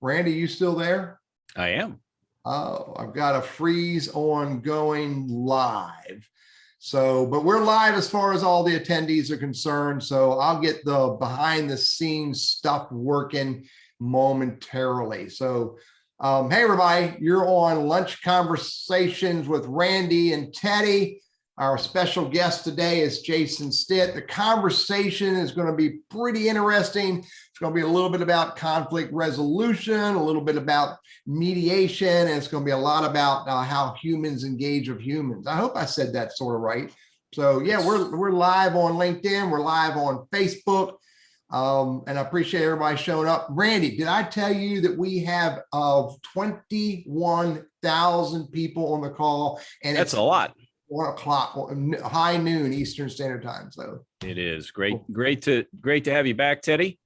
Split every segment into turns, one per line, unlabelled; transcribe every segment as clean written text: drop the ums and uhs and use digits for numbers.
Randy, you still there?
I am.
Oh, I've got a freeze on going live. So, but we're live as far as all the attendees are concerned. So I'll get the behind the scenes stuff working momentarily. So, hey, everybody, you're on Lunch Conversations with Randy and Teddy. Our special guest today is Jason Stitt. The conversation is going to be pretty interesting. It's going to be a little bit about conflict resolution, a little bit about mediation, and it's going to be a lot about how humans engage with humans. I hope I said that sort of right. So yeah, we're live on LinkedIn. We're live on Facebook. And I appreciate everybody showing up. Randy, did I tell you that we have 21,000 people on the call? And
that's a lot.
1 o'clock, high noon Eastern Standard Time. So
it is great to have you back, Teddy.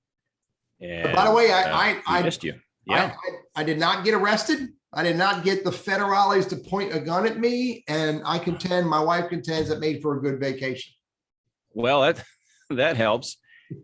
And
by the way, I
missed you. Yeah,
I did not get arrested. I did not get the federales to point a gun at me, and I contend, my wife contends, it made for a good vacation.
Well, that helps.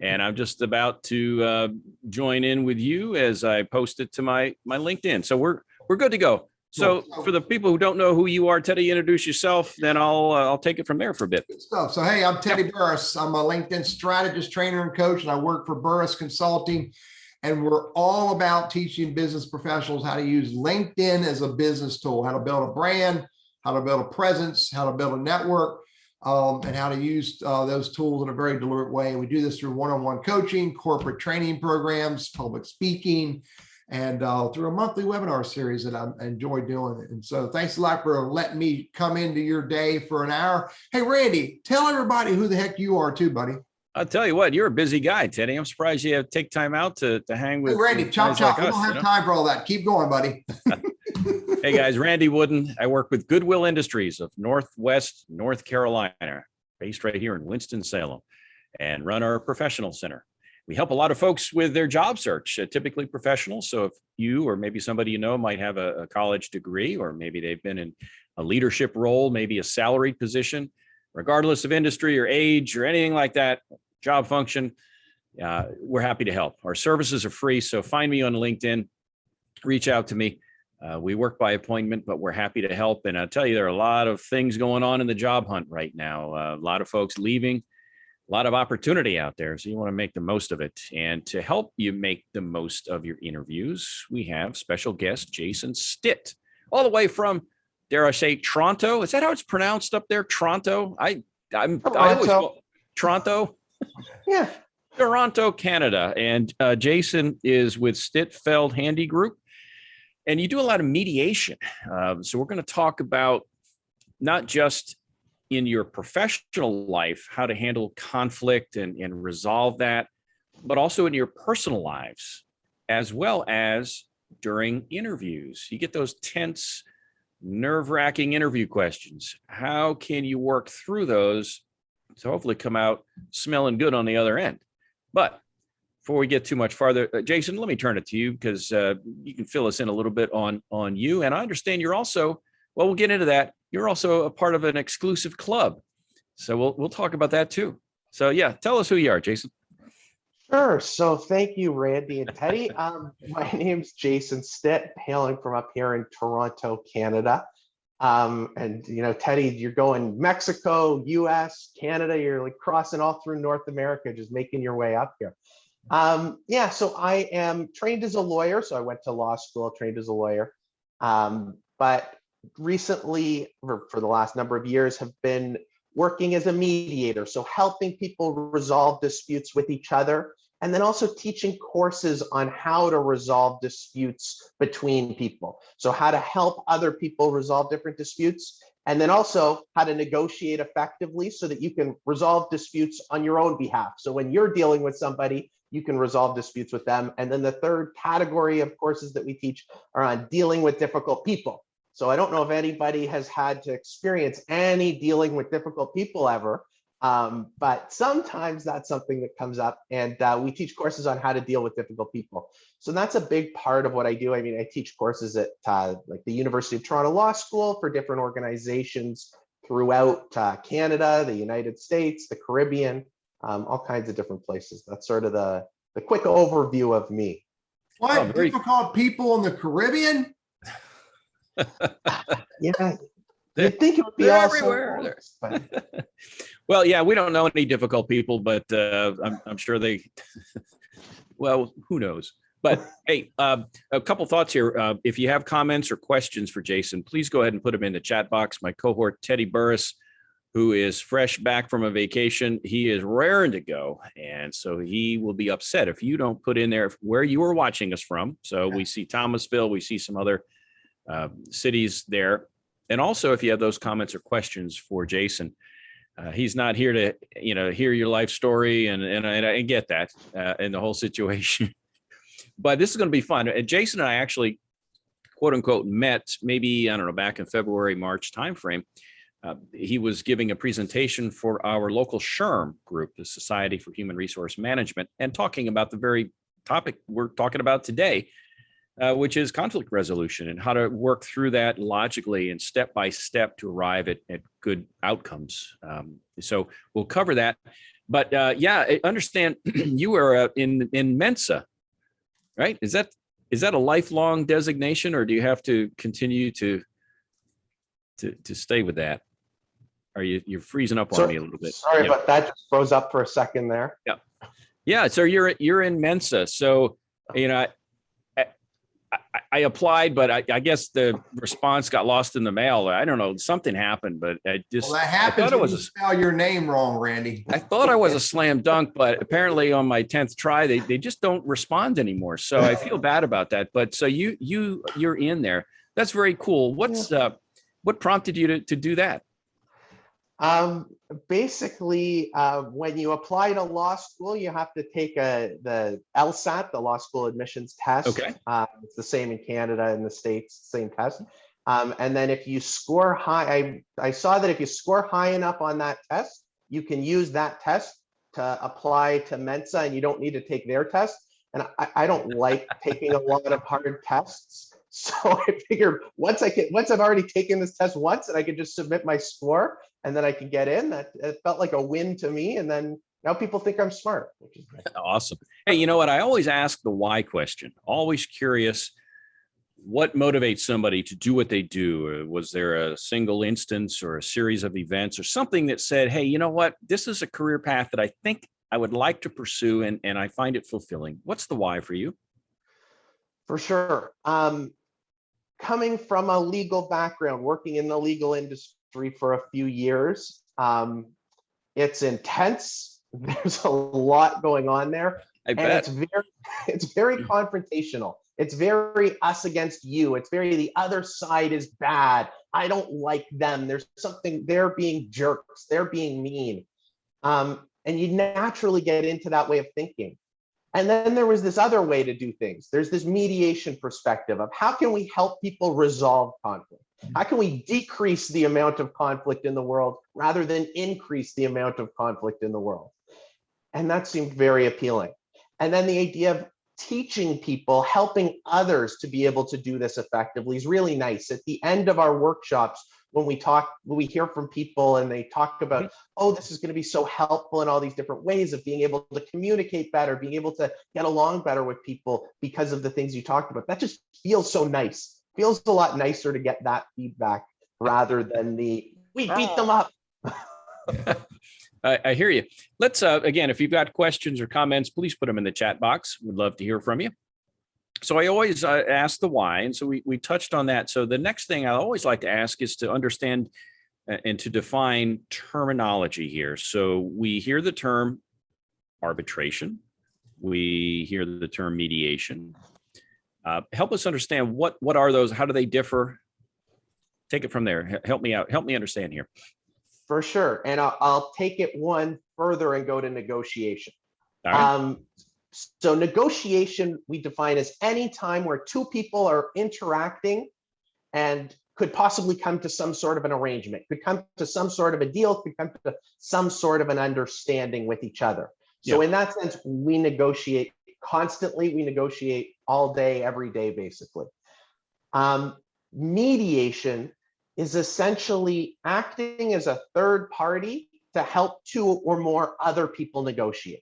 And I'm just about to join in with you as I post it to my LinkedIn. So we're good to go. So for the people who don't know who you are, Teddy, introduce yourself, then I'll take it from there for a bit.
Good stuff. So, hey, I'm Teddy Burriss. I'm a LinkedIn strategist, trainer, and coach, and I work for Burriss Consulting. And we're all about teaching business professionals how to use LinkedIn as a business tool, how to build a brand, how to build a presence, how to build a network, and how to use those tools in a very deliberate way. And we do this through one-on-one coaching, corporate training programs, public speaking, and through a monthly webinar series that I enjoy doing. And so thanks a lot for letting me come into your day for an hour. Hey, Randy, tell everybody who the heck you are too, buddy.
I'll tell you what, you're a busy guy, Teddy. I'm surprised you have to take time out to hang with.
Hey, Randy, chop. Like we don't have time for all that. Keep going, buddy.
Hey guys, Randy Wooden. I work with Goodwill Industries of Northwest North Carolina, based right here in Winston-Salem, and run our professional center. We help a lot of folks with their job search, typically professionals. So if you or maybe somebody you know might have a college degree, or maybe they've been in a leadership role, maybe a salaried position, regardless of industry or age or anything like that, job function, we're happy to help. Our services are free. So find me on LinkedIn, reach out to me. We work by appointment, but we're happy to help. And I'll tell you, there are a lot of things going on in the job hunt right now. A lot of folks leaving, a lot of opportunity out there. So you want to make the most of it. And to help you make the most of your interviews, we have special guest Jason Stitt, all the way from, dare I say, Toronto. Is that how it's pronounced up there? Toronto? I always Toronto.
Yeah.
Toronto, Canada. And Jason is with Stitt Handy Group. And you do a lot of mediation. So we're going to talk about not just in your professional life, how to handle conflict and resolve that, but also in your personal lives, as well as during interviews. You get those tense, nerve-wracking interview questions. How can you work through those to hopefully come out smelling good on the other end? But before we get too much farther, Jason, let me turn it to you, because you can fill us in a little bit on you. And I understand you're also, well, we'll get into that. You're also a part of an exclusive club. So we'll talk about that too. So yeah, tell us who you are, Jason.
Sure. So thank you, Randy and Teddy. My name's Jason Stitt, hailing from up here in Toronto, Canada. And you know, Teddy, you're going Mexico, US, Canada, you're like crossing all through North America, just making your way up here. Yeah, so I am trained as a lawyer. So I went to law school, trained as a lawyer. But recently, for the last number of years, have been working as a mediator. So helping people resolve disputes with each other, and then also teaching courses on how to resolve disputes between people. So how to help other people resolve different disputes, and then also how to negotiate effectively so that you can resolve disputes on your own behalf. So when you're dealing with somebody, you can resolve disputes with them. And then the third category of courses that we teach are on dealing with difficult people. So I don't know if anybody has had to experience any dealing with difficult people ever, but sometimes that's something that comes up, and we teach courses on how to deal with difficult people. So that's a big part of what I do. I mean, I teach courses at like the University of Toronto Law School for different organizations throughout Canada, the United States, the Caribbean, all kinds of different places. That's sort of the quick overview of me.
What?
Oh, very
Difficult people in the Caribbean?
Yeah, you'd think it would be
They're
all
everywhere.
so close, but
Well, yeah, we don't know any difficult people, but I'm sure they, well, who knows? But hey, a couple thoughts here. If you have comments or questions for Jason, please go ahead and put them in the chat box. My cohort, Teddy Burriss, who is fresh back from a vacation, he is raring to go. And so he will be upset if you don't put in there where you are watching us from. So we see Thomasville, we see some other cities there. And also, if you have those comments or questions for Jason, he's not here to, hear your life story, and I get that in the whole situation. But this is going to be fun. And Jason and I actually, quote unquote, met maybe, I don't know, back in February, March timeframe. He was giving a presentation for our local SHRM group, the Society for Human Resource Management, and talking about the very topic we're talking about today, which is conflict resolution and how to work through that logically and step by step to arrive at good outcomes. So we'll cover that. But yeah, I understand you are in Mensa, right? Is that a lifelong designation, or do you have to continue to stay with that? Are you're freezing up on me a little bit?
Sorry about that. Just froze up for a second there.
Yeah. So you're in Mensa. So, I applied, but I guess the response got lost in the mail. I don't know. Something happened, but I just,
Well, that happens when you spell your name wrong, Randy.
I thought I was a slam dunk, but apparently on my 10th try, they just don't respond anymore. So I feel bad about that. But so you're in there. That's very cool. What prompted you to do that?
Basically, when you apply to law school, you have to take the LSAT, the law school admissions test.
Okay.
It's the same in Canada and the States, same test. And then if you score high, I saw that if you score high enough on that test, you can use that test to apply to Mensa, and you don't need to take their test. And I don't like taking a lot of hard tests. So I figured once I've already taken this test once and I could just submit my score and then I can get in, that it felt like a win to me. And then now people think I'm smart, which is great.
Awesome. Hey, you know what? I always ask the why question. Always curious, what motivates somebody to do what they do? Was there a single instance or a series of events or something that said, hey, you know what? This is a career path that I think I would like to pursue and I find it fulfilling. What's the why for you?
For sure. Coming from a legal background, working in the legal industry for a few years, it's intense. There's a lot going on there.
I bet.
It's very confrontational. It's very us against you. It's very the other side is bad. I don't like them. There's something, they're being jerks. They're being mean. And you naturally get into that way of thinking. And then there was this other way to do things. There's this mediation perspective of how can we help people resolve conflict? How can we decrease the amount of conflict in the world rather than increase the amount of conflict in the world? And that seemed very appealing. And then the idea of teaching people, helping others to be able to do this effectively is really nice. At the end of our workshops, when we hear from people and they talk about, oh, this is going to be so helpful in all these different ways of being able to communicate better, being able to get along better with people because of the things you talked about. That just feels so nice. Feels a lot nicer to get that feedback rather than we beat them up.
I hear you. Let's, again, if you've got questions or comments, please put them in the chat box. We'd love to hear from you. So I always ask the why. And so we touched on that. So the next thing I always like to ask is to understand and to define terminology here. So we hear the term arbitration. We hear the term mediation. Help us understand what are those? How do they differ? Take it from there. Help me out. Help me understand here.
For sure. And I'll take it one further and go to negotiation.
All right.
So negotiation, we define as any time where two people are interacting and could possibly come to some sort of an arrangement, could come to some sort of a deal, could come to some sort of an understanding with each other. So in that sense, we negotiate constantly. We negotiate all day, every day, basically. Mediation is essentially acting as a third party to help two or more other people negotiate.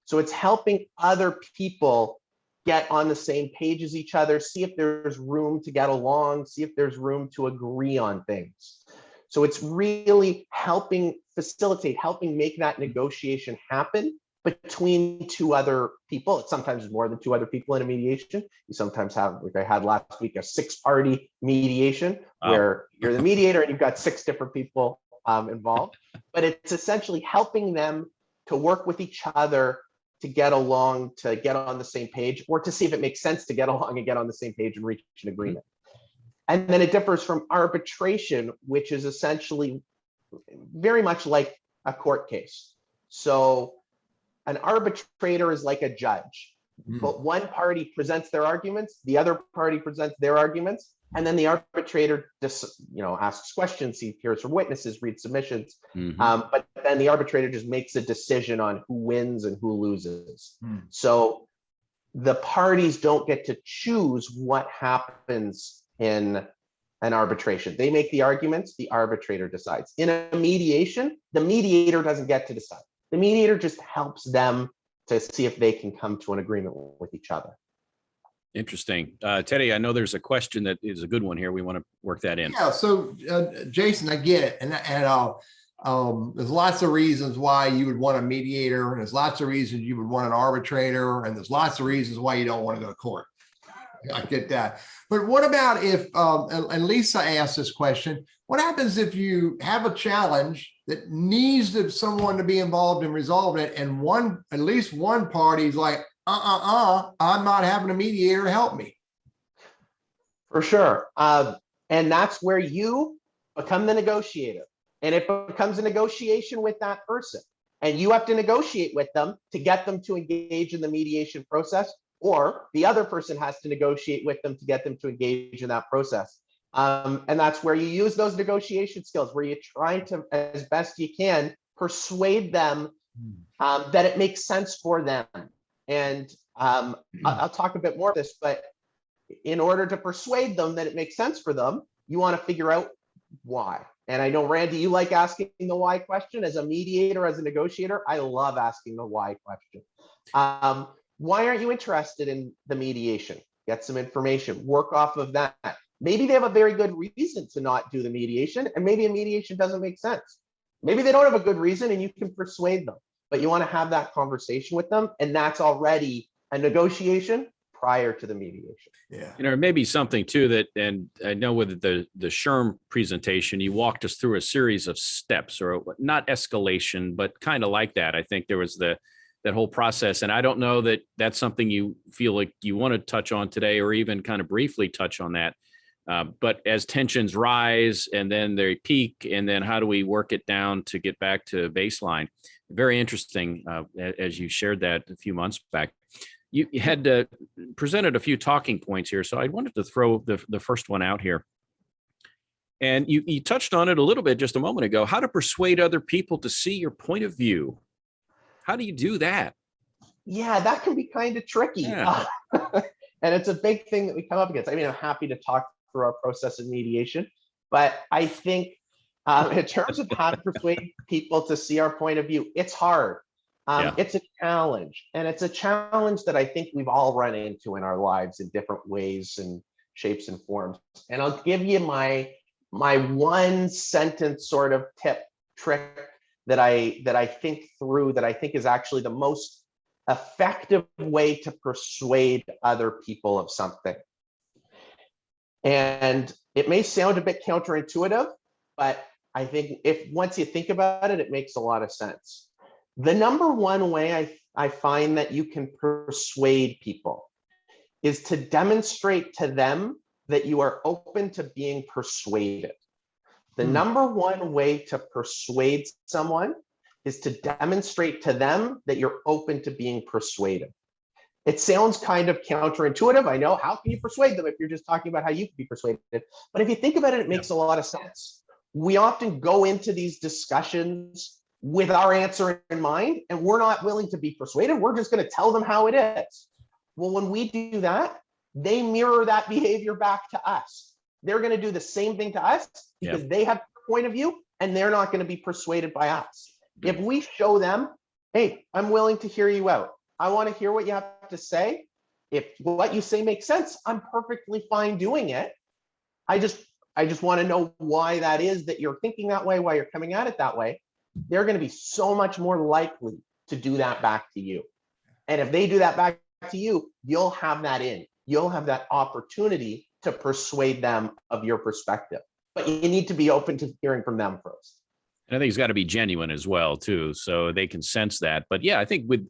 So it's helping other people get on the same page as each other, see if there's room to get along, see if there's room to agree on things. So it's really helping facilitate, helping make that negotiation happen between two other people. It's sometimes more than two other people in a mediation. You sometimes have, like I had last week, a 6-party mediation where you're the mediator and you've got 6 different people involved. But it's essentially helping them to work with each other to get along, to get on the same page, or to see if it makes sense to get along and get on the same page and reach an agreement. And then it differs from arbitration, which is essentially very much like a court case. So an arbitrator is like a judge, but one party presents their arguments, the other party presents their arguments, and then the arbitrator just, asks questions, he hears from witnesses, reads submissions, but then the arbitrator just makes a decision on who wins and who loses. So the parties don't get to choose what happens in an arbitration. They make the arguments, the arbitrator decides. In a mediation, the mediator doesn't get to decide. The mediator just helps them to see if they can come to an agreement with each other.
Interesting. Teddy, I know there's a question that is a good one here. We want to work that in.
Yeah. So, Jason, I get it. And there's lots of reasons why you would want a mediator, and there's lots of reasons you would want an arbitrator, and there's lots of reasons why you don't want to go to court. I get that. But what about if, and Lisa asked this question, what happens if you have a challenge that needs someone to be involved in resolving it, and at least one party's like, I'm not having a mediator help me?
For sure. And that's where you become the negotiator. And it becomes a negotiation with that person. And you have to negotiate with them to get them to engage in the mediation process, or the other person has to negotiate with them to get them to engage in that process. And that's where you use those negotiation skills, where you try to, as best you can, persuade them that it makes sense for them. And I'll talk a bit more of this, but in order to persuade them that it makes sense for them, you want to figure out why. And I know, Randy, you like asking the why question. As a mediator, as a negotiator, I love asking the why question. Why aren't you interested in the mediation? Get some information, work off of that. Maybe they have a very good reason to not do the mediation, and maybe a mediation doesn't make sense. Maybe they don't have a good reason and you can persuade them, but you want to have that conversation with them, and that's already a negotiation prior to the mediation.
Yeah. Maybe something too that, and I know with the SHRM presentation, you walked us through a series of steps, or not escalation, but kind of like that. I think there was that whole process. And I don't know that that's something you feel like you want to touch on today, or even kind of briefly touch on that. But as tensions rise and then they peak, and then how do we work it down to get back to baseline? Very interesting, as you shared that a few months back. You had presented a few talking points here, so I wanted to throw the first one out here. And you touched on it a little bit just a moment ago, how to persuade other people to see your point of view. How do you do that?
Yeah, that can be kind of tricky. Yeah. And it's a big thing that we come up against. I mean, I'm happy to talk through our process of mediation, but I think in terms of how to persuade people to see our point of view, it's hard. It's a challenge, and it's a challenge that I think we've all run into in our lives in different ways and shapes and forms. And I'll give you my one sentence sort of trick that I think through, that I think is actually the most effective way to persuade other people of something. And it may sound a bit counterintuitive, but I think once you think about it, it makes a lot of sense. The number one way I find that you can persuade people is to demonstrate to them that you are open to being persuaded. The number one way to persuade someone is to demonstrate to them that you're open to being persuaded. It sounds kind of counterintuitive. I know. How can you persuade them if you're just talking about how you can be persuaded? But if you think about it, it makes a lot of sense. We often go into these discussions with our answer in mind, and we're not willing to be persuaded. We're just going to tell them how it is. Well, when we do that, they mirror that behavior back to us. They're going to do the same thing to us because they have a point of view, and they're not going to be persuaded by us. If we show them, hey, I'm willing to hear you out. I want to hear what you have to say. if what you say makes sense, I'm perfectly fine doing it. I just want to know why that is, that you're thinking that way, why you're coming at it that way. They're going to be so much more likely to do that back to you. And if they do that back to you, you'll have that in. You'll have that opportunity to persuade them of your perspective. But you need to be open to hearing from them first.
And I think it's got to be genuine as well, too, so they can sense that. But yeah, I think with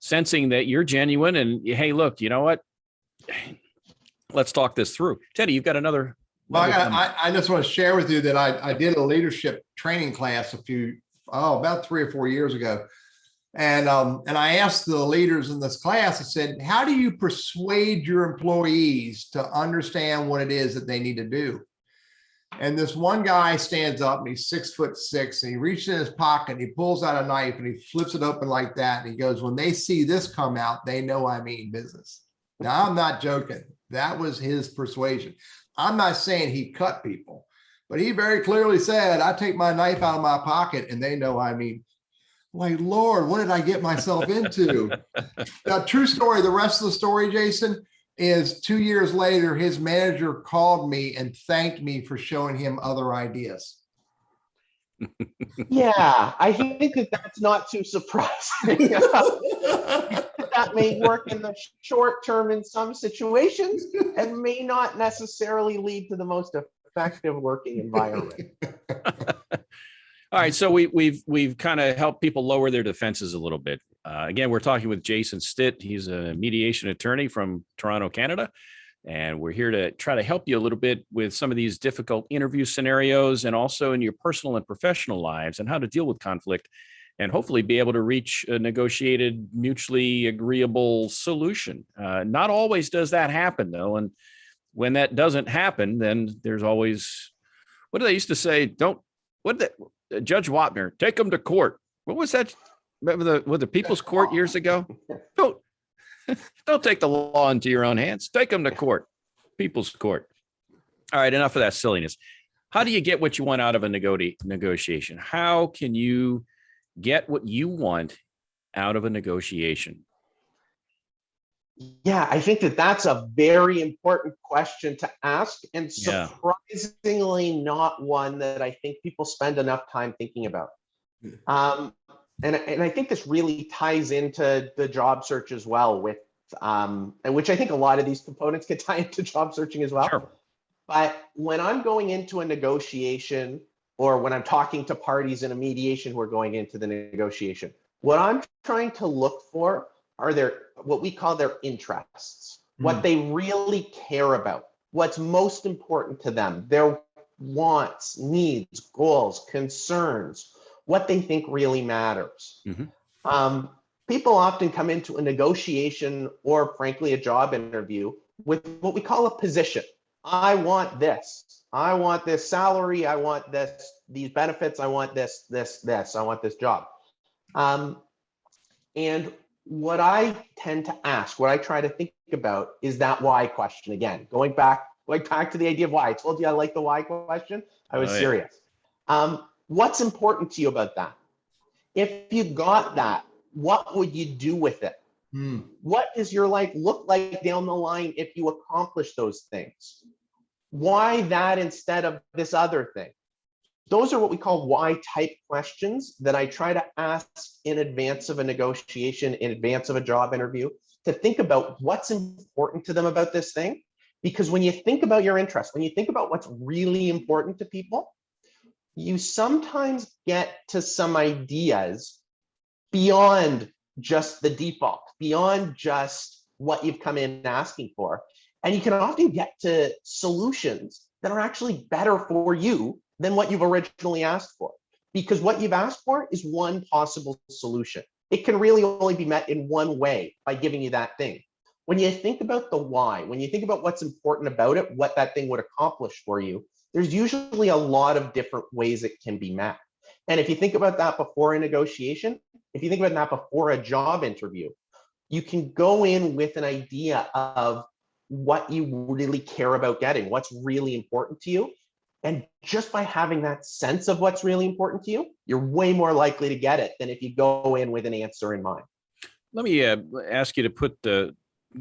sensing that you're genuine and, hey, look, you know what? Let's talk this through. Teddy, you've got another.
Well, I just want to share with you that I did a leadership training class about 3 or 4 years ago. And I asked the leaders in this class, I said, how do you persuade your employees to understand what it is that they need to do? And this one guy stands up and he's 6'6", and he reaches in his pocket, and he pulls out a knife and he flips it open like that. And he goes, when they see this come out, they know I mean business. Now, I'm not joking. That was his persuasion. I'm not saying he cut people, but he very clearly said, I take my knife out of my pocket and they know I mean. Like, Lord, what did I get myself into? Now, true story, the rest of the story, Jason, is 2 years later, his manager called me and thanked me for showing him other ideas.
Yeah, I think that's not too surprising. That may work in the short term in some situations and may not necessarily lead to the most effective working environment.
All right, so we've kind of helped people lower their defenses a little bit. Again, we're talking with Jason Stitt. He's a mediation attorney from Toronto, Canada, and we're here to try to help you a little bit with some of these difficult interview scenarios, and also in your personal and professional lives, and how to deal with conflict, and hopefully be able to reach a negotiated, mutually agreeable solution. Not always does that happen, though, and when that doesn't happen, then there's always, what do they used to say? Judge Wapner, take them to court. What was that? Remember the People's Court years ago? Don't take the law into your own hands. Take them to court. People's Court. All right, enough of that silliness. How do you get what you want out of a negotiation? How can you get what you want out of a negotiation?
Yeah, I think that's a very important question to ask, and surprisingly not one that I think people spend enough time thinking about. And I think this really ties into the job search as well, with and which I think a lot of these components could tie into job searching as well.
Sure.
But when I'm going into a negotiation, or when I'm talking to parties in a mediation who are going into the negotiation, what I'm trying to look for are what we call their interests, what they really care about, what's most important to them, their wants, needs, goals, concerns, what they think really matters. People often come into a negotiation, or frankly, a job interview, with what we call a position. I want this. I want this salary. I want these benefits. I want this. I want this job. And what I tend to ask, what I try to think about, is that why question again. Going back to the idea of why. I told you I like the why question. I was serious. What's important to you about that? If you got that, what would you do with it? What does your life look like down the line if you accomplish those things? Why that instead of this other thing? Those are what we call why type questions that I try to ask in advance of a negotiation, in advance of a job interview, to think about what's important to them about this thing. Because when you think about your interests, when you think about what's really important to people, you sometimes get to some ideas beyond just the default, beyond just what you've come in asking for. And you can often get to solutions that are actually better for you than what you've originally asked for. Because what you've asked for is one possible solution. It can really only be met in one way, by giving you that thing. When you think about the why, when you think about what's important about it, what that thing would accomplish for you, there's usually a lot of different ways it can be met. And if you think about that before a negotiation, if you think about that before a job interview, you can go in with an idea of what you really care about getting, what's really important to you. And just by having that sense of what's really important to you, you're way more likely to get it than if you go in with an answer in mind.
Let me ask you to put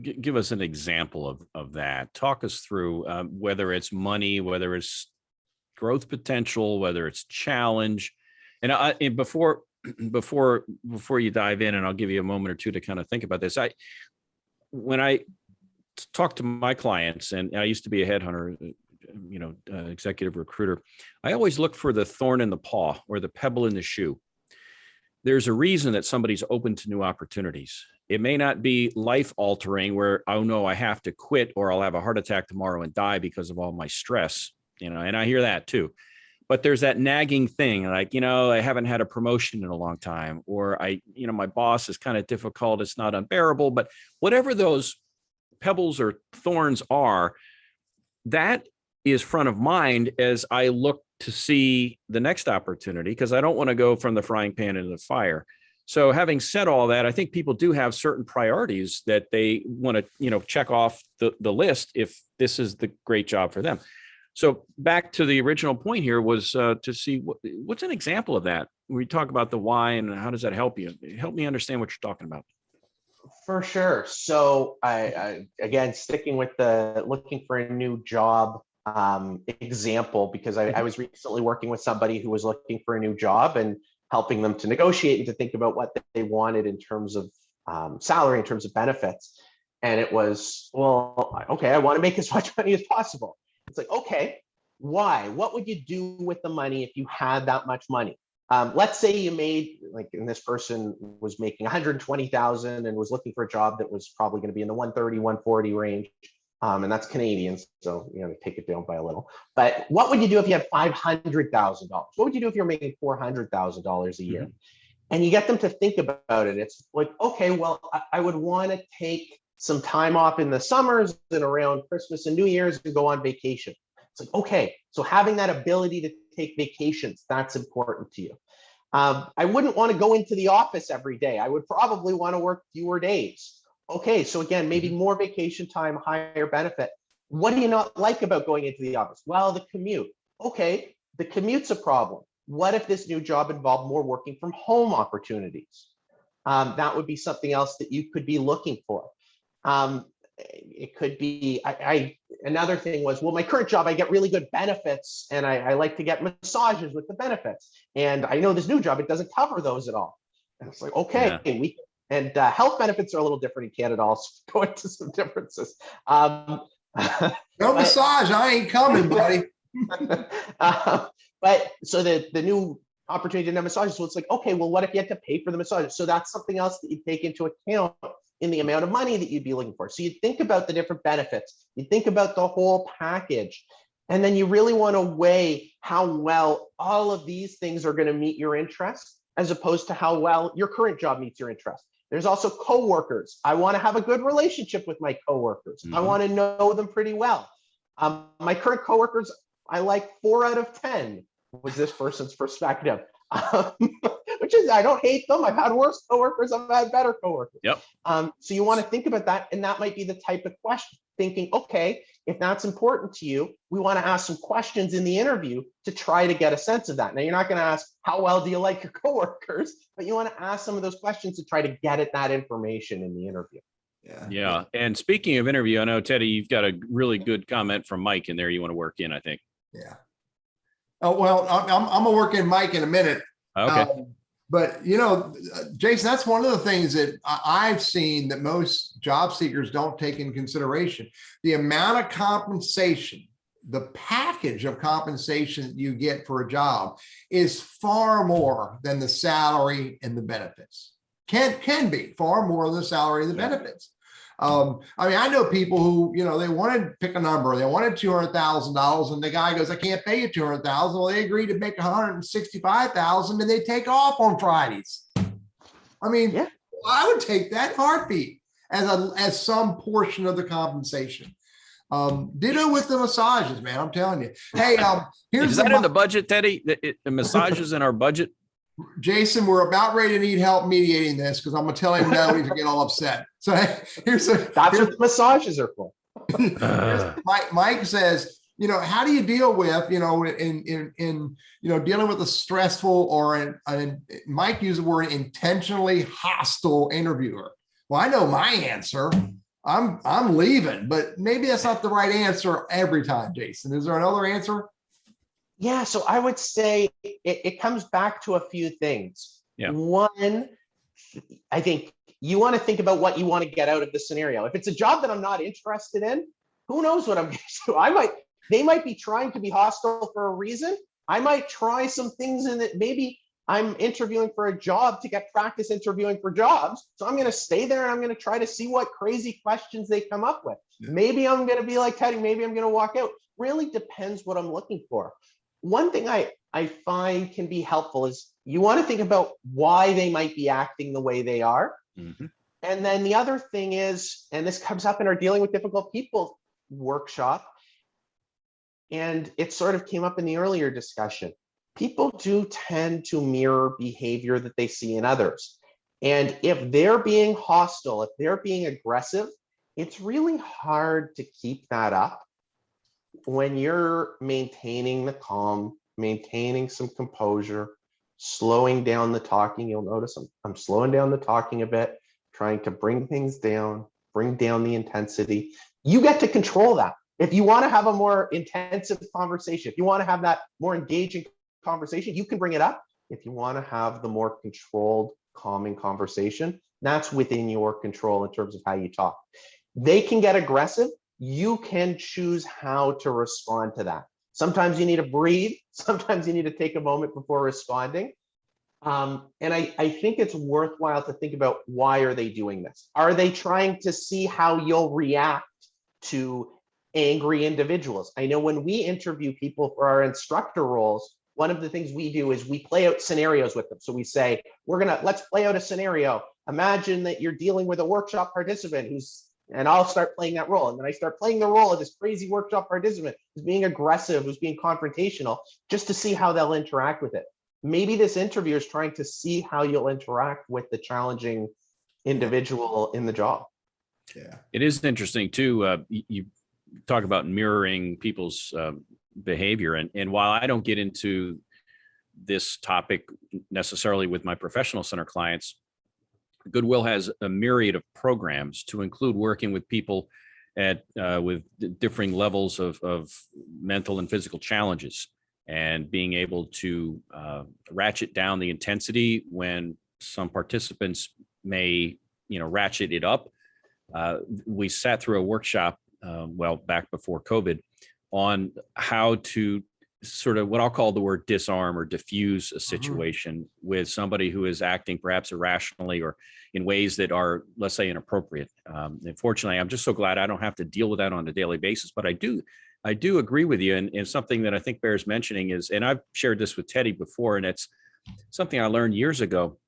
give us an example of that. Talk us through whether it's money, whether it's growth potential, whether it's challenge. And before you dive in, and I'll give you a moment or two to kind of think about this. When I talk to my clients, and I used to be a headhunter, executive recruiter, I always look for the thorn in the paw or the pebble in the shoe. There's a reason that somebody's open to new opportunities. It may not be life altering where, oh no, I have to quit or I'll have a heart attack tomorrow and die because of all my stress, and I hear that too. But there's that nagging thing like, I haven't had a promotion in a long time, or my boss is kind of difficult. It's not unbearable, but whatever those pebbles or thorns are, that is front of mind as I look to see the next opportunity, because I don't want to go from the frying pan into the fire. So having said all that, I think people do have certain priorities that they want to, check off the list if this is the great job for them. So back to the original point here was to see what's an example of that. We talk about the why and how does that help you? Help me understand what you're talking about.
For sure. So I again, sticking with the looking for a new job example, because I was recently working with somebody who was looking for a new job and helping them to negotiate and to think about what they wanted in terms of salary, in terms of benefits. And it was, well, okay, I want to make as much money as possible. It's like, okay, why? What would you do with the money if you had that much money? Let's say you made, and this person was making 120,000 and was looking for a job that was probably going to be in the 130, 140 range. And that's Canadian, so take it down by a little. But what would you do if you had $500,000? What would you do if you're making $400,000 a year? Mm-hmm. And you get them to think about it. It's like, okay, well, I would want to take some time off in the summers and around Christmas and New Year's and go on vacation. It's like, okay, so having that ability to take vacations, that's important to you. I wouldn't want to go into the office every day. I would probably want to work fewer days. Okay, so again, maybe more vacation time, higher benefit. What do you not like about going into the office? Well, the commute. Okay, the commute's a problem. What if this new job involved more working from home opportunities? That would be something else that you could be looking for. It could be, another thing was, well, my current job, I get really good benefits and I like to get massages with the benefits. And I know this new job, it doesn't cover those at all. And it's like, okay, yeah. Health benefits are a little different in Canada. I'll go into some differences. No
massage, I ain't coming, buddy.
But so the new opportunity to have massages, so it's like, okay, well, what if you had to pay for the massage? So that's something else that you take into account in the amount of money that you'd be looking for. So you think about the different benefits, you think about the whole package, and then you really want to weigh how well all of these things are going to meet your interests, as opposed to how well your current job meets your interests. There's also coworkers. I want to have a good relationship with my coworkers. Mm-hmm. I want to know them pretty well. My current coworkers, I like 4 out of 10 was this person's perspective. Which is, I don't hate them. I've had worse coworkers. I've had better coworkers.
Yep.
So you want to think about that. And that might be the type of question, thinking, okay, if that's important to you, we want to ask some questions in the interview to try to get a sense of that. Now, you're not going to ask, how well do you like your coworkers? But you want to ask some of those questions to try to get at that information in the interview.
Yeah. And speaking of interview, I know, Teddy, you've got a really good comment from Mike in there you want to work in, I think.
Yeah. Oh, well, I'm going to work in Mike in a minute.
Okay.
But, Jason, that's one of the things that I've seen that most job seekers don't take in consideration. The amount of compensation, the package of compensation that you get for a job is far more than the salary and the benefits. Can be far more than the salary and the benefits. I know people who, they wanted to pick a number, they wanted $200,000, and the guy goes, I can't pay you $200,000. Well, they agreed to make $165,000 and they take off on Fridays. I would take that heartbeat as some portion of the compensation. Ditto with the massages, man. I'm telling you. Hey,
is that in the budget, Teddy? The massages in our budget?
Jason, we're about ready to need help mediating this because I'm going to tell him no, he's going to get all upset. So that's
what the massages are for.
Mike says, how do you deal with, in dealing with a stressful or Mike used the word intentionally hostile interviewer. Well, I know my answer. I'm leaving, but maybe that's not the right answer every time, Jason. Is there another answer?
Yeah, so I would say it comes back to a few things.
Yeah.
One, I think you want to think about what you want to get out of the scenario. If it's a job that I'm not interested in, who knows what I'm going to do? They might be trying to be hostile for a reason. I might try some things in it. Maybe I'm interviewing for a job to get practice interviewing for jobs. So I'm going to stay there and I'm going to try to see what crazy questions they come up with. Yeah. Maybe I'm going to be like Teddy, maybe I'm going to walk out. Really depends what I'm looking for. One thing I find can be helpful is you want to think about why they might be acting the way they are. Mm-hmm. And then the other thing is, and this comes up in our Dealing with Difficult People workshop, and it sort of came up in the earlier discussion. People do tend to mirror behavior that they see in others. And if they're being hostile, if they're being aggressive, it's really hard to keep that up when you're maintaining the calm, maintaining some composure, slowing down the talking. You'll notice I'm slowing down the talking a bit, trying to bring things down, bring down the intensity. You get to control that. If you want to have a more intensive conversation, if you want to have that more engaging conversation, you can bring it up. If you want to have the more controlled, calming conversation, that's within your control in terms of how you talk. They can get aggressive. You can choose how to respond to that. Sometimes you need to breathe. Sometimes you need to take a moment before responding. And I think it's worthwhile to think about, why are they doing this? Are they trying to see how you'll react to angry individuals? I know when we interview people for our instructor roles, one of the things we do is we play out scenarios with them. So we say, let's play out a scenario. Imagine that you're dealing with a workshop participant and I'll start playing that role. And then I start playing the role of this crazy workshop participant who's being aggressive, who's being confrontational, just to see how they'll interact with it. Maybe this interviewer is trying to see how you'll interact with the challenging individual in the job.
Yeah,
it is interesting too. You talk about mirroring people's behavior, and while I don't get into this topic necessarily with my professional center clients, Goodwill has a myriad of programs to include working with people with differing levels of mental and physical challenges, and being able to ratchet down the intensity when some participants may, ratchet it up. We sat through a workshop, back before COVID, on how to sort of what I'll call the word disarm or diffuse a situation with somebody who is acting perhaps irrationally or in ways that are, let's say, inappropriate. Unfortunately, I'm just so glad I don't have to deal with that on a daily basis, but I do agree with you. And something that I think bears mentioning is, and I've shared this with Teddy before, and it's something I learned years ago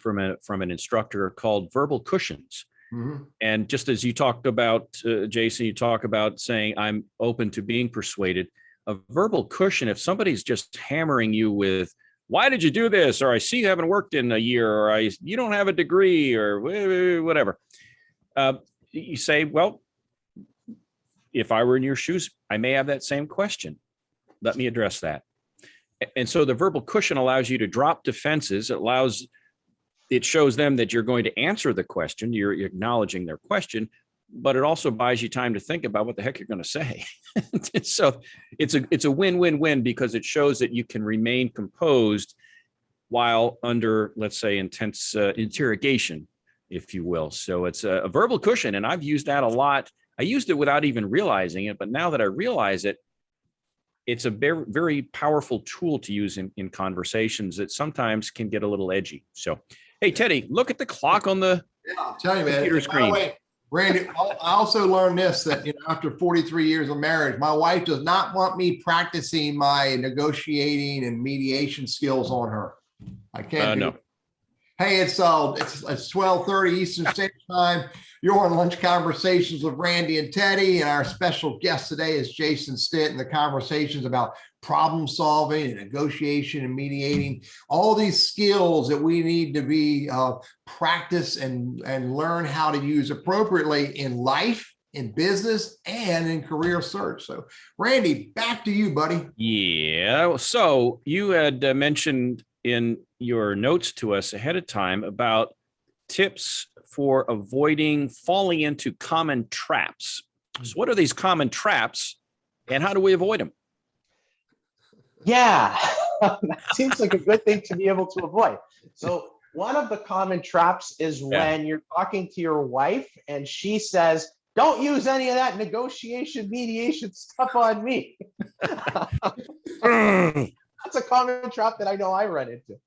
from an instructor called verbal cushions. Mm-hmm. And just as you talked about, Jason, you talk about saying, I'm open to being persuaded. A verbal cushion, if somebody's just hammering you with, why did you do this? Or I see you haven't worked in a year, or you don't have a degree, or whatever. You say, well, if I were in your shoes, I may have that same question. Let me address that. And so the verbal cushion allows you to drop defenses. It shows them that you're going to answer the question. You're acknowledging their question, but it also buys you time to think about what the heck you're going to say. So it's a win-win-win, because it shows that you can remain composed while under, let's say, intense interrogation, if you will. So it's a verbal cushion, and I've used that a lot. I used it without even realizing it, but now that I realize it, it's a very, very powerful tool to use in conversations that sometimes can get a little edgy. So, hey, Teddy, look at the clock on the
I'll tell you, man,
computer screen.
By the way, Randy, I also learned this, that after 43 years of marriage, my wife does not want me practicing my negotiating and mediation skills on her. I can't do it. Hey, it's 12:30 Eastern Standard Time. You're on Lunch Conversations with Randy and Teddy, and our special guest today is Jason Stitt, and the conversations about problem solving and negotiation and mediating, all these skills that we need to be practice and learn how to use appropriately in life, in business, and in career search. So, Randy, back to you, buddy.
Yeah. So you had mentioned in your notes to us ahead of time about tips for avoiding falling into common traps. So what are these common traps and how do we avoid them?
Yeah, that seems like a good thing to be able to avoid. So one of the common traps is when you're talking to your wife and she says, don't use any of that negotiation, mediation stuff on me. That's a common trap that I know I run into.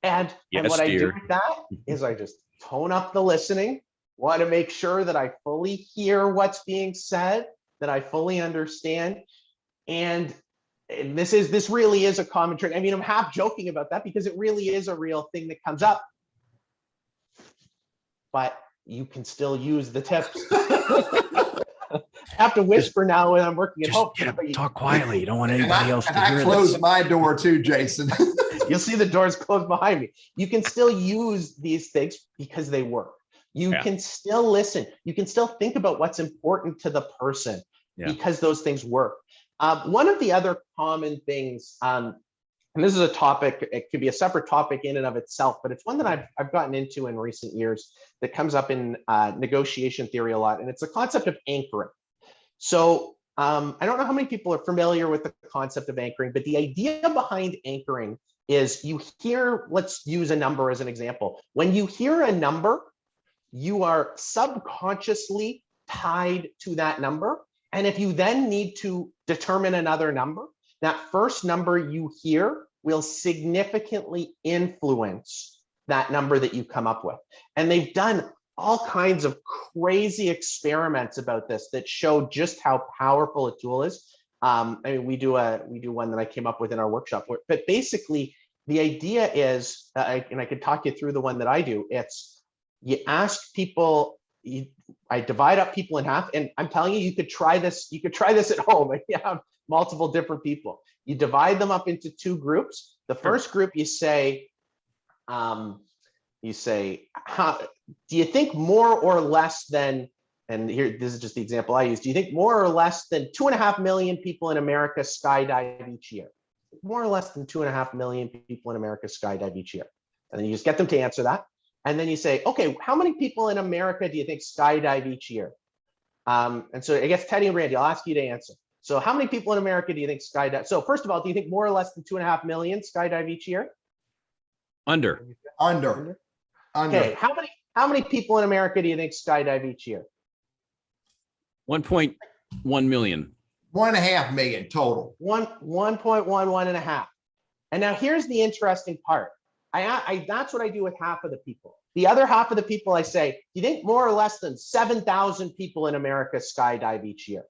And what I do with that is I just tone up the listening, want to make sure that I fully hear what's being said, that I fully understand. And this really is a common trick. I mean, I'm half joking about that because it really is a real thing that comes up. But you can still use the tips. I have to whisper now when I'm working at home.
Yeah, talk quietly. You don't want anybody else to hear.
I close my door too, Jason.
You'll see the doors closed behind me. You can still use these things because they work. You can still listen. You can still think about what's important to the person because those things work. One of the other common things, and this is a topic, it could be a separate topic in and of itself, but it's one that I've gotten into in recent years that comes up in negotiation theory a lot, and it's the concept of anchoring. So I don't know how many people are familiar with the concept of anchoring, but the idea behind anchoring is you hear, let's use a number as an example. When you hear a number, you are subconsciously tied to that number. And if you then need to determine another number, that first number you hear will significantly influence that number that you come up with. And they've done all kinds of crazy experiments about this that show just how powerful a tool is. I mean, we do one that I came up with in our workshop, but basically the idea is, and I could talk you through the one that I do. It's you ask people. I divide up people in half, and I'm telling you, you could try this. You could try this at home. If you have multiple different people, you divide them up into two groups. The first group, you say, how do you think more or less than? And here, this is just the example I use. Do you think more or less than 2.5 million people in America skydive each year? More or less than 2.5 million people in America skydive each year, and then you just get them to answer that. And then you say, okay, how many people in America do you think skydive each year? And so I guess Teddy and Randy, I'll ask you to answer. So how many people in America do you think skydive? So first of all, do you think more or less than 2.5 million skydive each year?
Under.
Okay, how many people in America do you think skydive each year?
1.1 million.
1.5 million total.
1.1.5. And now here's the interesting part. That's what I do with half of the people. The other half of the people, I say, do you think more or less than 7,000 people in America skydive each year?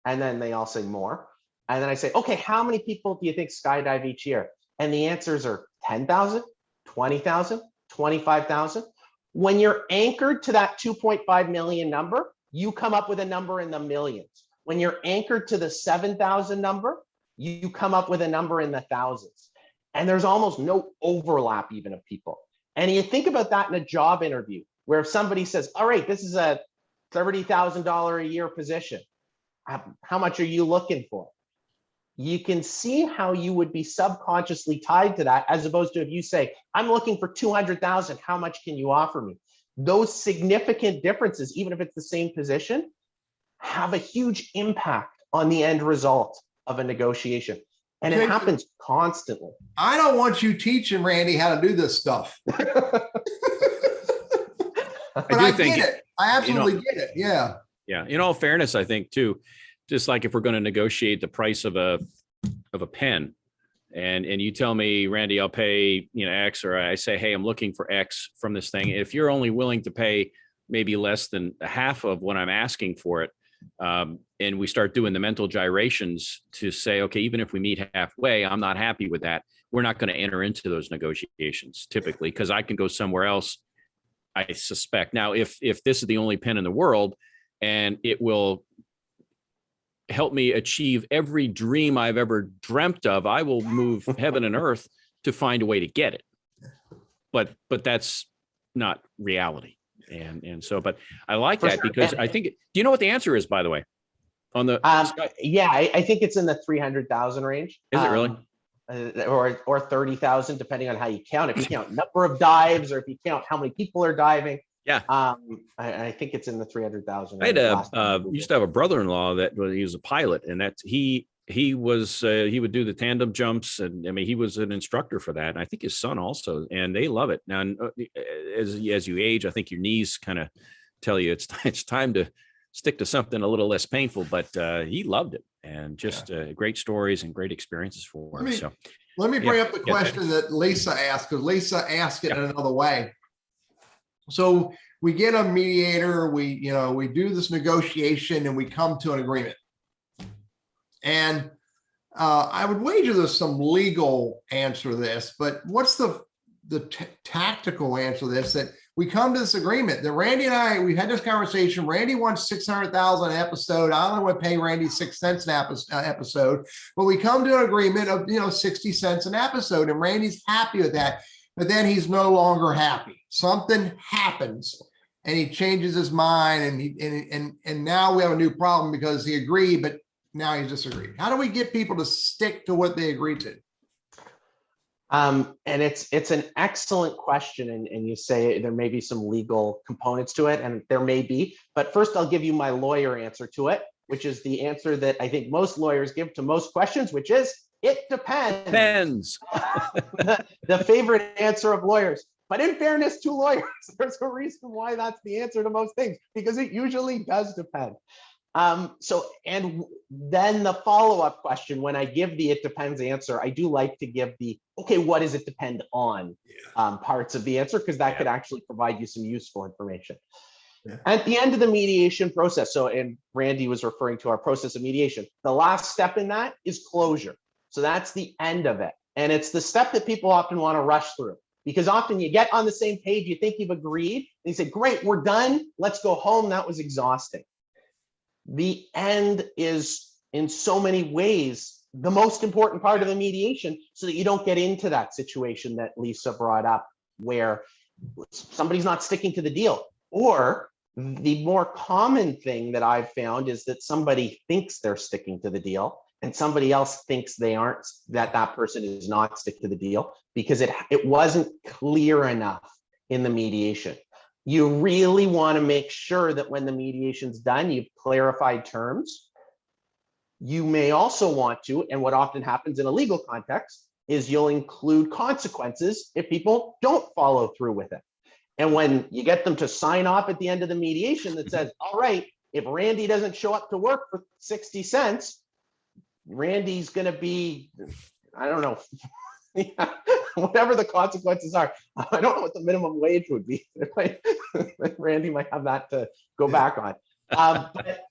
And then they all say more. And then I say, okay, how many people do you think skydive each year? And the answers are 10,000, 20,000, 25,000. When you're anchored to that 2.5 million number, you come up with a number in the millions. When you're anchored to the 7,000 number, you come up with a number in the thousands. And there's almost no overlap even of people. And you think about that in a job interview, where if somebody says, all right, this is a $30,000 a year position, how much are you looking for? You can see how you would be subconsciously tied to that, as opposed to if you say, I'm looking for 200,000, how much can you offer me? Those significant differences, even if it's the same position, have a huge impact on the end result of a negotiation. And it happens constantly. I
don't want you teaching Randy how to do this stuff. But I get it. I absolutely get it. Yeah.
Yeah. In all fairness, I think too, just like if we're going to negotiate the price of a pen, and you tell me, Randy, I'll pay, X, or I say, hey, I'm looking for X from this thing. If you're only willing to pay maybe less than half of what I'm asking for it, and we start doing the mental gyrations to say, okay, even if we meet halfway, I'm not happy with that. We're not going to enter into those negotiations typically, because I can go somewhere else, I suspect. Now, if this is the only pen in the world and it will help me achieve every dream I've ever dreamt of, I will move heaven and earth to find a way to get it. But that's not reality. And so, but I like that because I think, do you know what the answer is, by the way? On the
yeah, I think it's in the 300,000 range.
Is it really?
or 30,000, depending on how you count. If you count number of dives, or if you count how many people are diving.
Yeah.
I think it's in the 300,000.
I had used to have a brother-in-law that he was a pilot, and that he would do the tandem jumps, and I mean he was an instructor for that. And I think his son also, and they love it. Now, as you age, I think your knees kind of tell you it's time to stick to something a little less painful. But he loved it, and just great stories and great experiences for him. So
let me bring up the question that Lisa asked, because Lisa asked it in another way. So we get a mediator, we do this negotiation, and we come to an agreement. And I would wager there's some legal answer to this, but what's the tactical answer to this? That we come to this agreement that Randy and I, we had this conversation. Randy wants 600,000 an episode. I only want to pay Randy 6 cents an episode, but we come to an agreement of 60 cents an episode, and Randy's happy with that. But then he's no longer happy. Something happens, and he changes his mind, and now we have a new problem because he agreed, but now he's disagreed. How do we get people to stick to what they agreed to?
And it's an excellent question, and you say there may be some legal components to it, and there may be. But first, I'll give you my lawyer answer to it, which is the answer that I think most lawyers give to most questions, which is it depends. The favorite answer of lawyers. But in fairness to lawyers, there's a reason why that's the answer to most things, because it usually does depend. And then the follow-up question, when I give the it depends answer, I do like to give the, okay, what does it depend on parts of the answer, because that could actually provide you some useful information. Yeah. At the end of the mediation process, and Randy was referring to our process of mediation, the last step in that is closure. So that's the end of it. And it's the step that people often want to rush through, because often you get on the same page, you think you've agreed, and you say, great, we're done, let's go home. That was exhausting. The end is, in so many ways, the most important part of the mediation, so that you don't get into that situation that Lisa brought up, where somebody's not sticking to the deal. Or the more common thing that I've found is that somebody thinks they're sticking to the deal, and somebody else thinks they aren't, that person is not sticking to the deal, because it wasn't clear enough in the mediation. You really want to make sure that when the mediation's done, you've clarified terms. You may also want to, and what often happens in a legal context, is you'll include consequences if people don't follow through with it. And when you get them to sign off at the end of the mediation that says, all right, if Randy doesn't show up to work for 60 cents, Randy's going to be, I don't know, whatever the consequences are. I don't know what the minimum wage would be. Randy might have that to go back on. But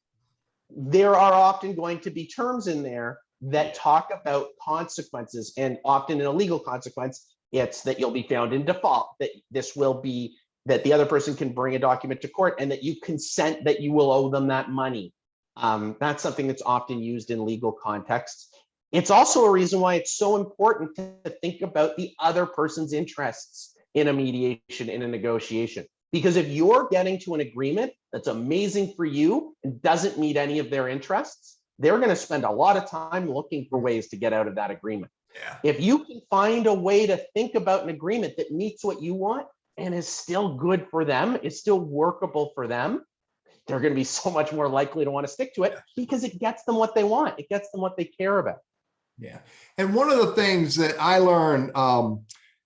there are often going to be terms in there that talk about consequences, and often in a legal consequence, it's that you'll be found in default, that this will be, that the other person can bring a document to court, and that you consent that you will owe them that money. That's something that's often used in legal contexts. It's also a reason why it's so important to think about the other person's interests in a mediation, in a negotiation. Because if you're getting to an agreement that's amazing for you and doesn't meet any of their interests, they're going to spend a lot of time looking for ways to get out of that agreement. Yeah. If you can find a way to think about an agreement that meets what you want and is still good for them, is still workable for them, they're going to be so much more likely to want to stick to it, because it gets them what they want. It gets them what they care about.
Yeah. And one of the things that I learned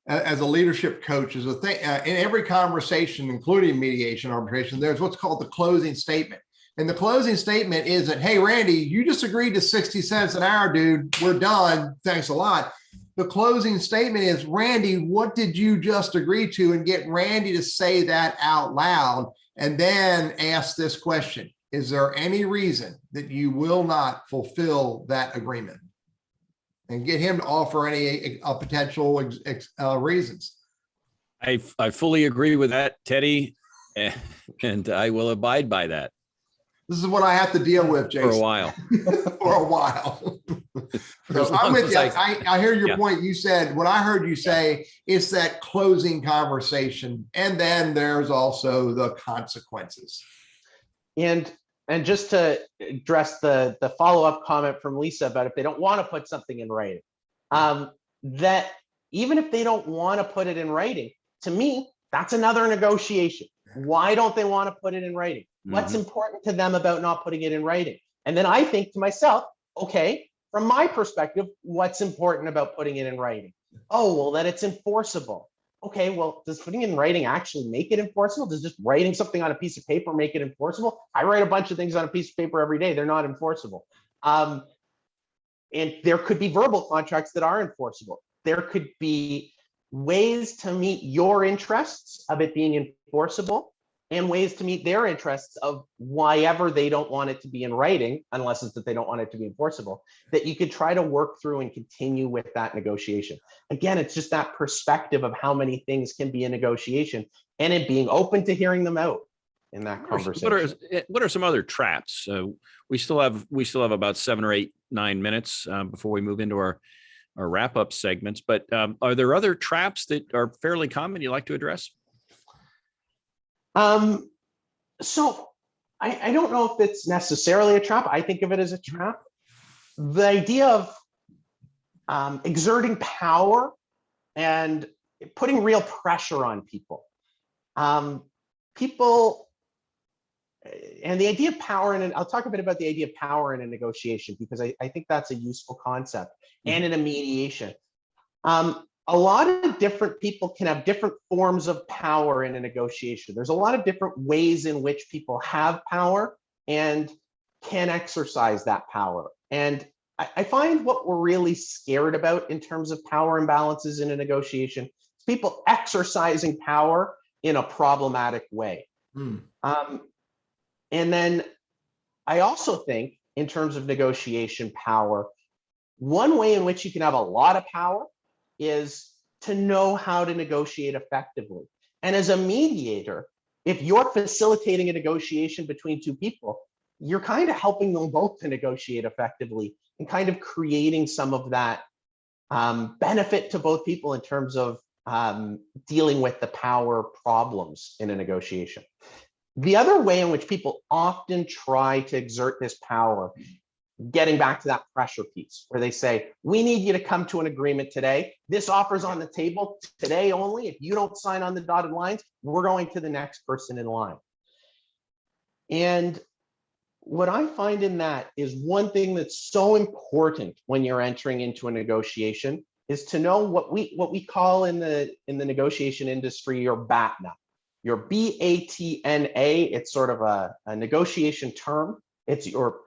as a leadership coach is a thing in every conversation, including mediation, arbitration, there's what's called the closing statement. And the closing statement is that, hey, Randy, you just agreed to 60 cents an hour, dude. We're done. Thanks a lot. The closing statement is, Randy, what did you just agree to? And get Randy to say that out loud, and then ask this question: is there any reason that you will not fulfill that agreement? And get him to offer any potential reasons.
I fully agree with that, Teddy, and I will abide by that.
This is what I have to deal with, Jason.
For a while.
For a while. So I'm with you. I hear your point. You said, what I heard you say, it's that closing conversation. And then there's also the consequences.
And just to address the follow-up comment from Lisa about if they don't want to put something in writing. that even if they don't want to put it in writing, to me, that's another negotiation. Why don't they want to put it in writing? What's important to them about not putting it in writing? And then I think to myself, okay, from my perspective, what's important about putting it in writing? Oh, well, that it's enforceable. Okay, well, does putting it in writing actually make it enforceable? Does just writing something on a piece of paper make it enforceable? I write a bunch of things on a piece of paper every day. They're not enforceable. And there could be verbal contracts that are enforceable. There could be ways to meet your interests of it being enforceable and ways to meet their interests of why ever they don't want it to be in writing, unless it's that they don't want it to be enforceable, that you could try to work through and continue with that negotiation. Again, it's just that perspective of how many things can be in negotiation and it being open to hearing them out in that conversation.
What are some other traps? We still have about 7 or 8, 9 minutes before we move into our wrap up segments, but are there other traps that are fairly common you'd like to address?
So I don't know if it's necessarily a trap. I think of it as a trap. The idea of exerting power and putting real pressure on people. People, and the idea of power, and I'll talk a bit about the idea of power in a negotiation, because I think that's a useful concept, and in a mediation. A lot of different people can have different forms of power in a negotiation. There's a lot of different ways in which people have power and can exercise that power. And I find what we're really scared about in terms of power imbalances in a negotiation is people exercising power in a problematic way. And then I also think, in terms of negotiation power, one way in which you can have a lot of power is to know how to negotiate effectively. And as a mediator, if you're facilitating a negotiation between two people, you're kind of helping them both to negotiate effectively and kind of creating some of that benefit to both people in terms of dealing with the power problems in a negotiation. The other way in which people often try to exert this power, getting back to that pressure piece, where they say, we need you to come to an agreement today. This offer's on the table today only. If you don't sign on the dotted lines, we're going to the next person in line. And what I find in that is one thing that's so important when you're entering into a negotiation is to know what we call in the negotiation industry your BATNA. Your BATNA, it's sort of a negotiation term. It's your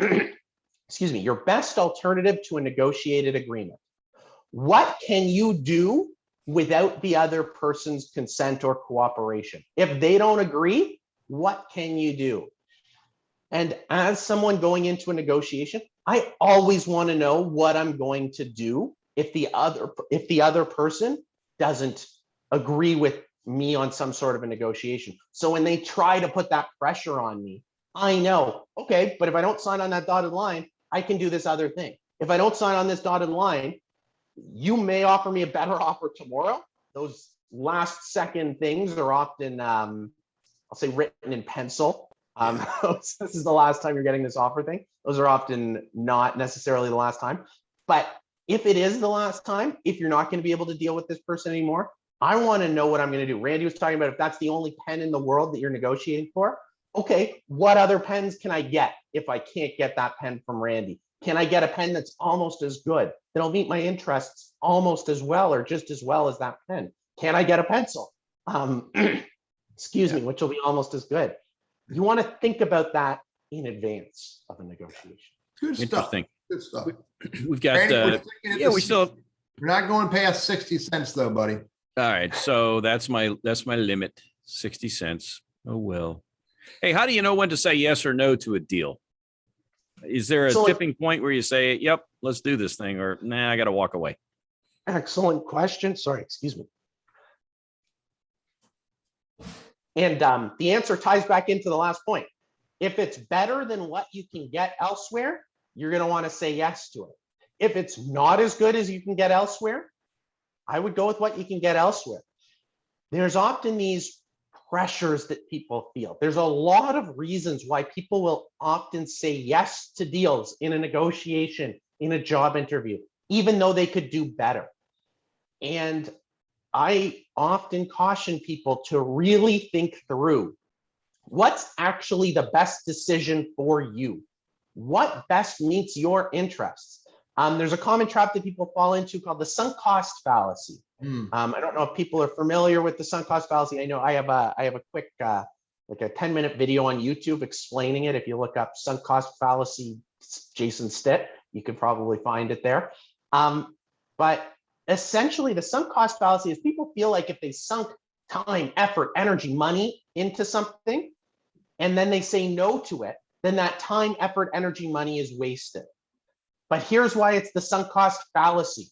excuse me, your best alternative to a negotiated agreement. What can you do without the other person's consent or cooperation? If they don't agree, what can you do? And as someone going into a negotiation, I always want to know what I'm going to do if the other person doesn't agree with me on some sort of a negotiation. So when they try to put that pressure on me, I know, okay, but if I don't sign on that dotted line, I can do this other thing. If I don't sign on this dotted line, you may offer me a better offer tomorrow. Those last second things are often, I'll say, written in pencil. This is the last time you're getting this offer thing. Those are often not necessarily the last time. But if it is the last time, if you're not going to be able to deal with this person anymore, I want to know what I'm going to do. Randy was talking about if that's the only pen in the world that you're negotiating for. Okay, what other pens can I get if I can't get that pen from Randy? Can I get a pen that's almost as good, that'll meet my interests almost as well or just as well as that pen? Can I get a pencil? Excuse me, which will be almost as good. You want to think about that in advance of a negotiation.
Good stuff. Good stuff.
We've got,
Randy, we still. We're not going past 60 cents though, buddy.
All right, so that's my limit, 60 cents. Oh, well. Hey, how do you know when to say yes or no to a deal? Is there a tipping point where you say, yep, let's do this thing, or nah, I got to walk away?
Excellent question. Sorry, excuse me. And the answer ties back into the last point. If it's better than what you can get elsewhere, you're going to want to say yes to it. If it's not as good as you can get elsewhere, I would go with what you can get elsewhere. There's often these pressures that people feel. There's a lot of reasons why people will often say yes to deals in a negotiation, in a job interview, even though they could do better. And I often caution people to really think through what's actually the best decision for you. What best meets your interests? There's a common trap that people fall into called the sunk cost fallacy. I don't know if people are familiar with the sunk cost fallacy. I know I have a quick like a 10-minute video on YouTube explaining it. If you look up sunk cost fallacy, Jason Stitt, you could probably find it there. But essentially, the sunk cost fallacy is people feel like if they sunk time, effort, energy, money into something, and then they say no to it, then that time, effort, energy, money is wasted. But here's why it's the sunk cost fallacy.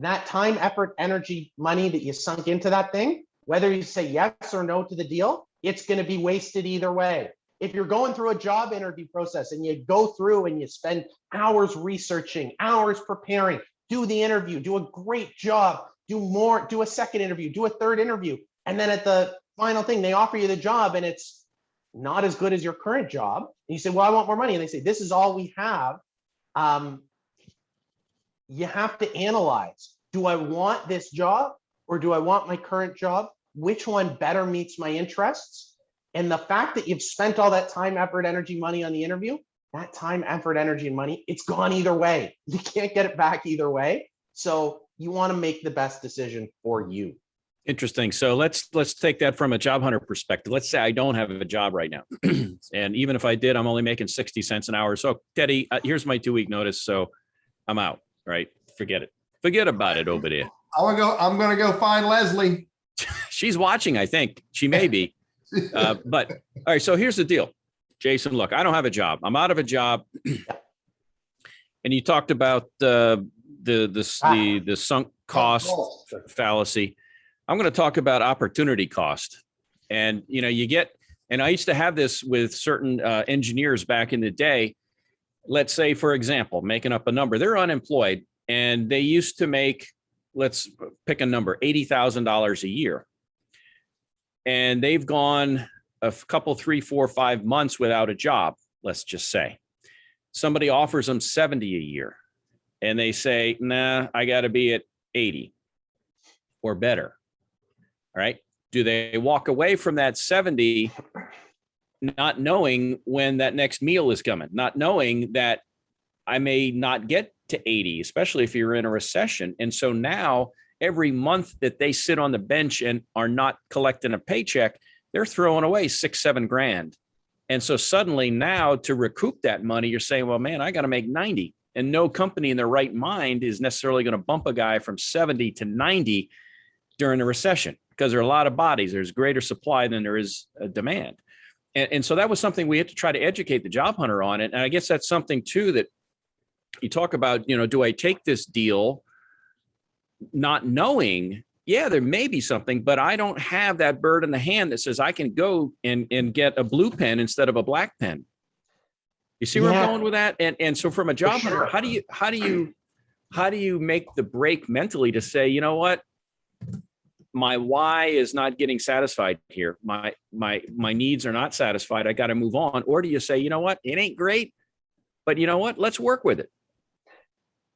That time, effort, energy, money that you sunk into that thing, whether you say yes or no to the deal, it's going to be wasted either way. If you're going through a job interview process and you go through and you spend hours researching, hours preparing, do the interview, do a great job, do a second interview, do a third interview, and then at the final thing, they offer you the job and it's not as good as your current job. And you say, well, I want more money. And they say, this is all we have. You have to analyze, do I want this job or do I want my current job? Which one better meets my interests? And the fact that you've spent all that time, effort, energy, money on the interview, that time, effort, energy, and money, it's gone either way. You can't get it back either way. So you want to make the best decision for you.
Interesting. So let's take that from a job hunter perspective. Let's say I don't have a job right now. And even if I did, I'm only making 60 cents an hour. So Teddy, here's my 2-week notice. So I'm out, right? Forget it. Forget about it over there.
I'm going to go find Leslie.
She's watching, I think. She may be. But all right, so here's the deal. Jason, look, I don't have a job. I'm out of a job. And you talked about the sunk cost fallacy. I'm going to talk about opportunity cost. And, you know, and I used to have this with certain engineers back in the day. Let's say, for example, making up a number, they're unemployed and they used to make, let's pick a number, $80,000 a year. And they've gone a couple, 3, 4, 5 months without a job, let's just say. Somebody offers them 70 a year and they say, nah, I got to be at 80 or better. All right. Do they walk away from that 70, not knowing when that next meal is coming, not knowing that I may not get to 80, especially if you're in a recession. And so now every month that they sit on the bench and are not collecting a paycheck, they're throwing away $6-7 grand. And so suddenly now to recoup that money, you're saying, well, man, I got to make 90. And no company in their right mind is necessarily going to bump a guy from 70 to 90 during a recession, because there are a lot of bodies. There's greater supply than there is a demand. And so that was something we had to try to educate the job hunter on. And I guess that's something too that you talk about, you know, do I take this deal not knowing, yeah, there may be something, but I don't have that bird in the hand that says I can go and get a blue pen instead of a black pen. You see where I'm going with that? And so from a job hunter, how do you make the break mentally to say, you know what? My why is not getting satisfied here. My needs are not satisfied. I got to move on. Or do you say, you know what? It ain't great, but you know what? Let's work with it.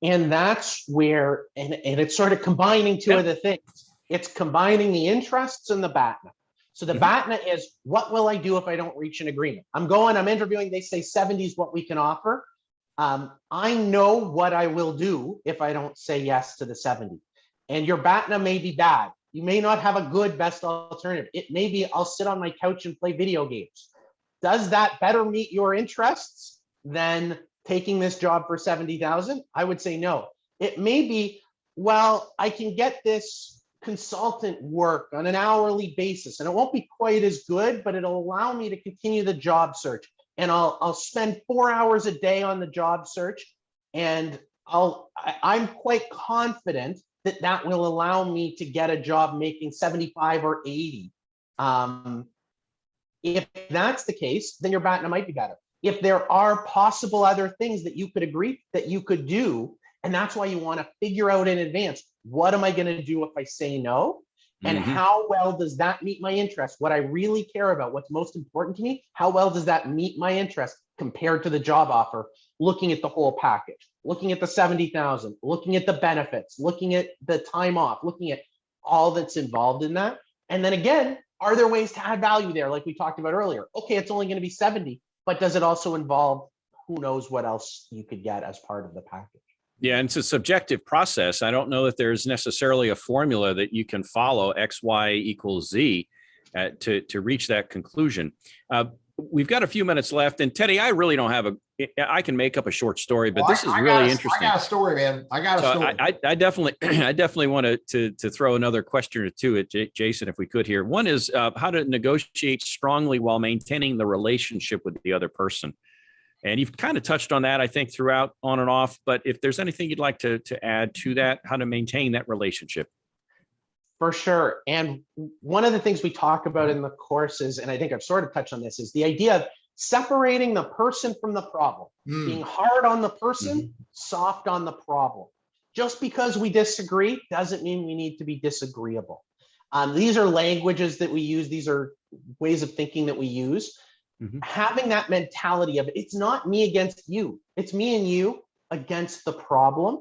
And that's where, and it's sort of combining two of the things. It's combining the interests and the BATNA. So the BATNA is, what will I do if I don't reach an agreement? I'm interviewing, they say 70 is what we can offer. I know what I will do if I don't say yes to the 70. And your BATNA may be bad. You may not have a good best alternative. It may be, I'll sit on my couch and play video games. Does that better meet your interests than taking this job for 70,000? I would say no. It may be, well, I can get this consultant work on an hourly basis and it won't be quite as good, but it'll allow me to continue the job search. And I'll spend 4 hours a day on the job search. And I'm quite confident that will allow me to get a job making 75 or 80. If that's the case, then your BATNA might be better. If there are possible other things that you could agree that you could do, and that's why you want to figure out in advance, what am I going to do if I say no? And how well does that meet my interest? What I really care about, what's most important to me, how well does that meet my interest? compared to the job offer, looking at the whole package, looking at the 70,000, looking at the benefits, looking at the time off, looking at all that's involved in that. And then again, are there ways to add value there? Like we talked about earlier. Okay, it's only going to be 70, but does it also involve who knows what else you could get as part of the package?
Yeah, and it's a subjective process. I don't know that there's necessarily a formula that you can follow X, Y equals Z to reach that conclusion. We've got a few minutes left, and Teddy, I really don't have I can make up a short story, but this is really interesting.
I got a story, man. I got a story.
I definitely want to throw another question or two at Jason, if we could here. One is how to negotiate strongly while maintaining the relationship with the other person. And you've kind of touched on that, I think, throughout, on and off. But if there's anything you'd like to add to that, how to maintain that relationship.
For sure. And one of the things we talk about in the courses, and I think I've sort of touched on this, is the idea of separating the person from the problem, being hard on the person, soft on the problem. Just because we disagree doesn't mean we need to be disagreeable. These are languages that we use. These are ways of thinking that we use. Having that mentality of it's not me against you, it's me and you against the problem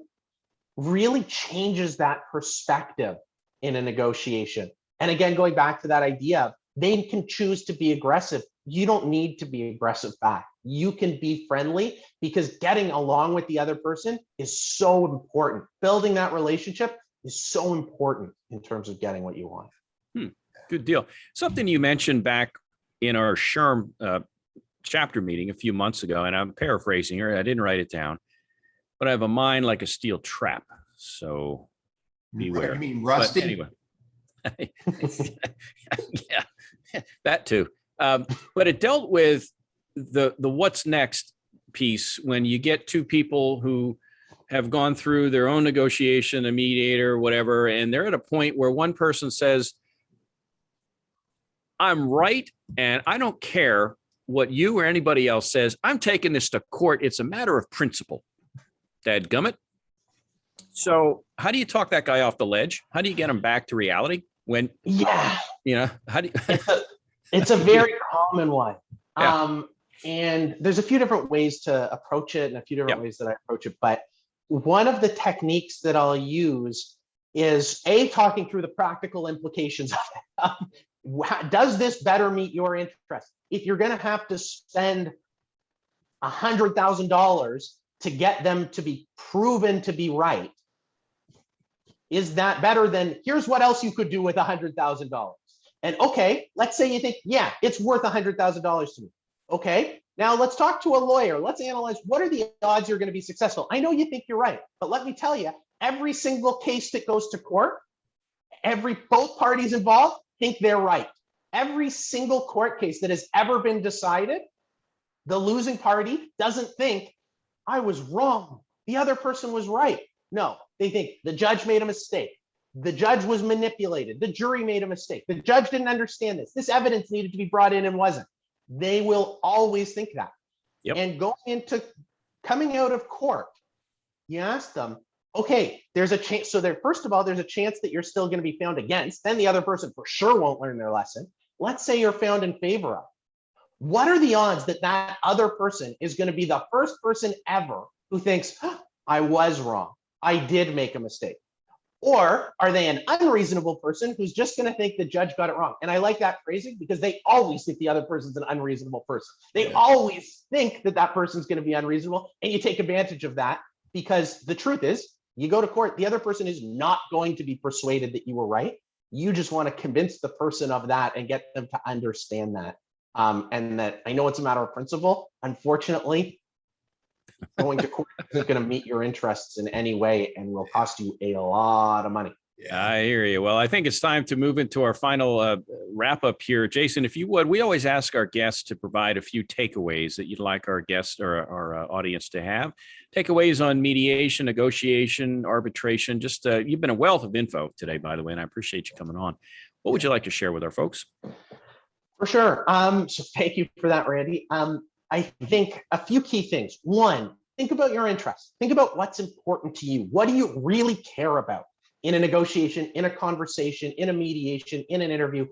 really changes that perspective in a negotiation. And again, going back to that idea, they can choose to be aggressive. You don't need to be aggressive back. You can be friendly, because getting along with the other person is so important. Building that relationship is so important in terms of getting what you want.
Good deal. Something you mentioned back in our SHRM chapter meeting a few months ago, and I'm paraphrasing here, I didn't write it down, but I have a mind like a steel trap. So beware.
You mean rusty?
But anyway, yeah, that too. But it dealt with the what's next piece when you get two people who have gone through their own negotiation, a mediator, whatever, and they're at a point where one person says, I'm right, and I don't care what you or anybody else says. I'm taking this to court. It's a matter of principle. Dadgummit. So how do you talk that guy off the ledge? How do you get him back to reality when, how do you?
It's a very common one.
Yeah.
And there's a few different ways to approach it and a few different ways that I approach it. But one of the techniques that I'll use is talking through the practical implications of it. Does this better meet your interest? If you're going to have to spend $100,000 to get them to be proven to be right, is that better than here's what else you could do with $100,000? And okay, let's say you think, yeah, it's worth $100,000 to me. Okay, now let's talk to a lawyer. Let's analyze what are the odds you're going to be successful. I know you think you're right, but let me tell you, every single case that goes to court, both parties involved think they're right. Every single court case that has ever been decided, the losing party doesn't think I was wrong, the other person was right. No, they think the judge made a mistake. The judge was manipulated. The jury made a mistake. The judge didn't understand this. This evidence needed to be brought in and wasn't. They will always think that. And going into coming out of court, you ask them, okay, there's a chance. So first of all, there's a chance that you're still going to be found against. Then the other person for sure won't learn their lesson. Let's say you're found in favor of. What are the odds that that other person is going to be the first person ever who thinks, I was wrong, I did make a mistake? Or are they an unreasonable person who's just going to think the judge got it wrong? And I like that phrasing because they always think the other person's an unreasonable person. They always think that that person's going to be unreasonable, and you take advantage of that because the truth is, you go to court, the other person is not going to be persuaded that you were right. You just want to convince the person of that and get them to understand that. And that I know it's a matter of principle. Unfortunately, going to court isn't going to meet your interests in any way and will cost you a lot of money.
Yeah, I hear you. Well, I think it's time to move into our final wrap up here. Jason, if you would, we always ask our guests to provide a few takeaways that you'd like our guests or our audience to have. Takeaways on mediation, negotiation, arbitration. Just you've been a wealth of info today, by the way, and I appreciate you coming on. What would you like to share with our folks?
For sure. So thank you for that, Randy. I think a few key things. One, think about your interests. Think about what's important to you. What do you really care about in a negotiation, in a conversation, in a mediation, in an interview?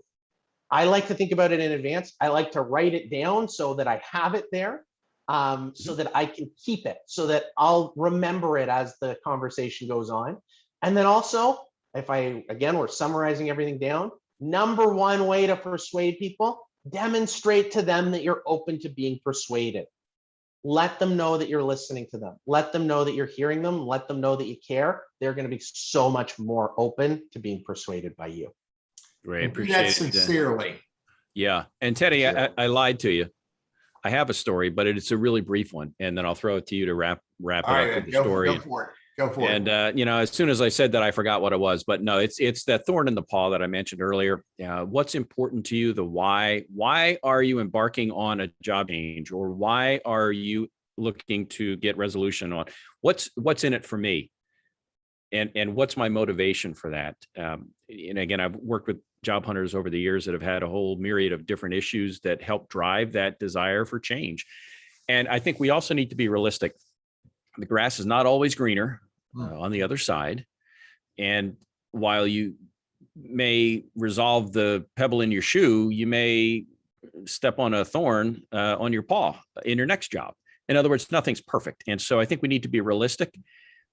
I like to think about it in advance. I like to write it down so that I have it there. so that I can keep it, so that I'll remember it as the conversation goes on. And then also, if we're summarizing everything down, number one way to persuade people, demonstrate to them that you're open to being persuaded. Let them know that you're listening to them. Let them know that you're hearing them. Let them know that you care. They're going to be so much more open to being persuaded by you.
Great.
Do that
Appreciate it.
sincerely.
Yeah. And Teddy,
Sure.
I lied to you. I have a story, but it's a really brief one. And then I'll throw it to you to wrap
All
it up
right,
with the
go
story.
for it. Go for it.
And, as soon as I said that, I forgot what it was, but no, it's that thorn in the paw that I mentioned earlier. What's important to you, the why are you embarking on a job change, or why are you looking to get resolution on what's in it for me? And what's my motivation for that? And again, I've worked with job hunters over the years that have had a whole myriad of different issues that help drive that desire for change. And I think we also need to be realistic. The grass is not always greener on the other side. And while you may resolve the pebble in your shoe, you may step on a thorn on your paw in your next job. In other words, nothing's perfect. And so I think we need to be realistic,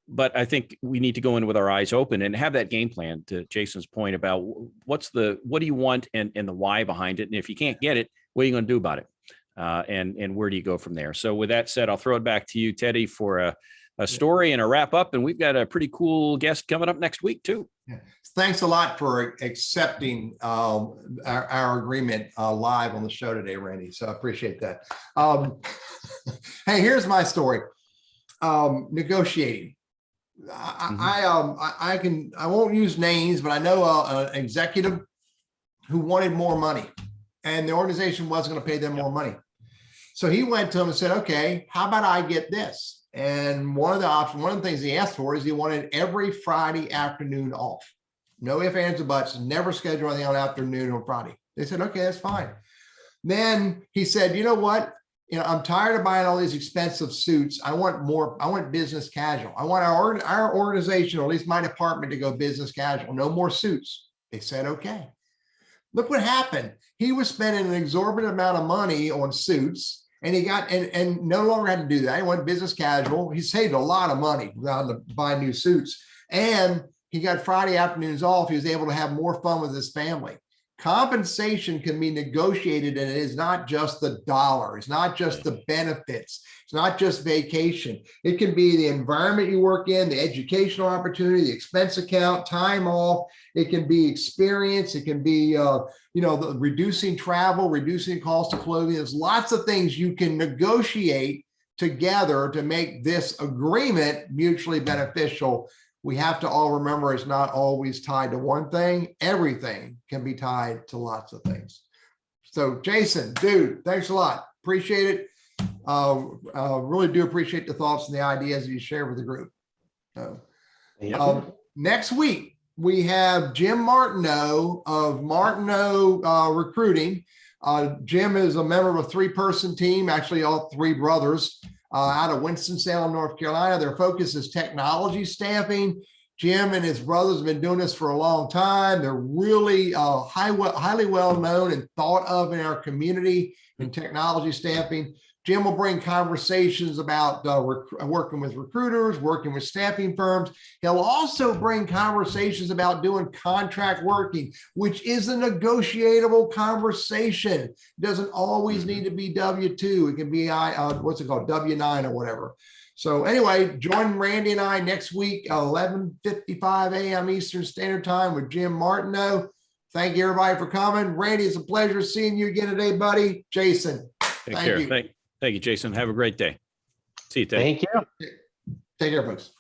but I think we need to go in with our eyes open and have that game plan, to Jason's point about what do you want and the why behind it. And if you can't get it, what are you going to do about it? And where do you go from there? So with that said, I'll throw it back to you, Teddy, for a story and a wrap up. And we've got a pretty cool guest coming up next week too.
Yeah. Thanks a lot for accepting our agreement live on the show today, Randy. So I appreciate that. Hey, here's my story. Negotiating. I won't use names, but I know an executive who wanted more money, and the organization wasn't going to pay them more money. So he went to him and said, okay, how about I get this? And one of the things he asked for is he wanted every Friday afternoon off. No ifs, ands, or buts, never schedule anything on afternoon or Friday. They said, okay, that's fine. Then he said, you know what? I'm tired of buying all these expensive suits. I want business casual. I want our organization, or at least my department, to go business casual. No more suits. They said, okay. Look what happened. He was spending an exorbitant amount of money on suits, and he got and no longer had to do that. He went business casual. He saved a lot of money to buy new suits, and he got Friday afternoons off. He was able to have more fun with his family. Compensation can be negotiated, and it is not just the dollar. It's not just the benefits. It's not just vacation. It can be the environment you work in, the educational opportunity, the expense account, time off. It can be experience. It can be, the reducing travel, reducing cost of clothing. There's lots of things you can negotiate together to make this agreement mutually beneficial. We have to all remember it's not always tied to one thing. Everything can be tied to lots of things. So Jason, dude, thanks a lot. Appreciate it. Really do appreciate the thoughts and the ideas that you share with the group. Next week, we have Jim Martineau of Martino Recruiting. Jim is a member of a 3-person team, actually all 3 brothers. Out of Winston-Salem, North Carolina. Their focus is technology staffing. Jim and his brothers have been doing this for a long time. They're really highly well known and thought of in our community in technology staffing. Jim will bring conversations about working with recruiters, working with staffing firms. He'll also bring conversations about doing contract working, which is a negotiable conversation. It doesn't always need to be W-2. It can be W-9 or whatever. So anyway, join Randy and I next week, 11:55 a.m. Eastern Standard Time with Jim Martineau. Thank you, everybody, for coming. Randy, it's a pleasure seeing you again today, buddy. Jason,
Take care. Thank you, Jason. Have a great day. See you, Ted.
Thank you.
Take care, folks.